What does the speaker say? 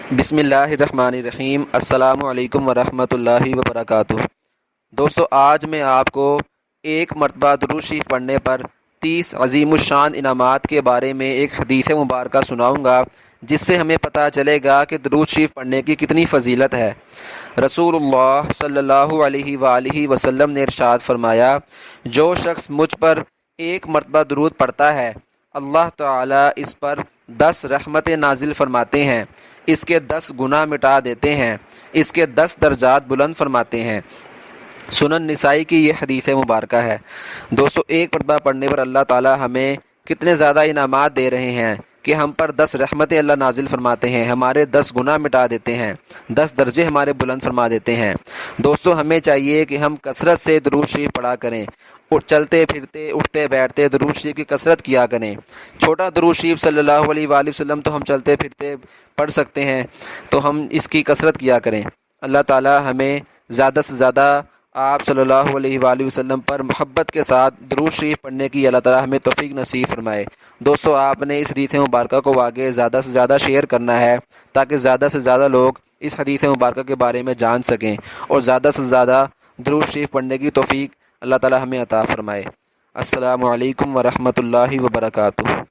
बिस्मिल्लाहिर्रहमानिर्रहीम। अस्सलामु अलैकुम वरहमतुल्लाहि वबरकातुह। दोस्तों, आज मैं आपको एक मरतबा दुरूद शरीफ पढ़ने पर 30 अज़ीमुश्शान इनामात के बारे में एक हदीस मुबारका सुनाऊंगा, जिससे हमें पता चलेगा कि दुरूद शरीफ पढ़ने की कितनी फ़जीलत है। रसूलुल्लाह सल्लल्लाहु अलैहि वसल्लम ने इरशाद फरमाया, जो शख्स मुझ पर एक मरतबा दुरूद पढ़ता है, अल्लाह ताला इस पर 10 रहमतें नाजिल फरमाते हैं, इसके 10 गुनाह मिटा देते हैं, इसके 10 दर्जात बुलंद फरमाते हैं। सुनन निसाई की ये हदीस मुबारका है। दोस्तों, एक मरतबा पढ़ने पर अल्लाह ताला हमें कितने ज़्यादा इनामात दे रहे हैं कि हम पर 10 रहमतें अल्लाह नाजिल फरमाते हैं, हमारे 10 गुनाह मिटा देते हैं, 10 दर्जे हमारे बुलंद फरमा देते हैं। दोस्तों, हमें चाहिए कि हम कसरत से दुरूद शरीफ पढ़ा करें और चलते फिरते उठते बैठते दुरूद शरीफ की कसरत किया करें। छोटा दुरूद शरीफ सल्लल्लाहु अलैहि वसल्लम तो हम चलते फिरते पढ़ सकते हैं, तो हम इसकी कसरत किया करें। अल्लाह ताला हमें ज़्यादा से ज़्यादा आप सल्लल्लाहु अलैहि वसल्लम पर मोहब्बत के साथ दुरूद शरीफ पढ़ने की अल्लाह ताला हमें तौफीक नसीब फरमाए। दोस्तों, आपने इस हदीस मुबारका को आगे ज़्यादा से ज़्यादा शेयर करना है, ताकि ज़्यादा से ज़्यादा लोग इस हदीस मुबारका के बारे में जान सकें और ज़्यादा से ज़्यादा दुरूद शरीफ पढ़ने की तौफीक अल्लाह ताला हमें अता फरमाए। अस्सलामु अलैकुम वरहमतुल्लाहि वबरकातुहू।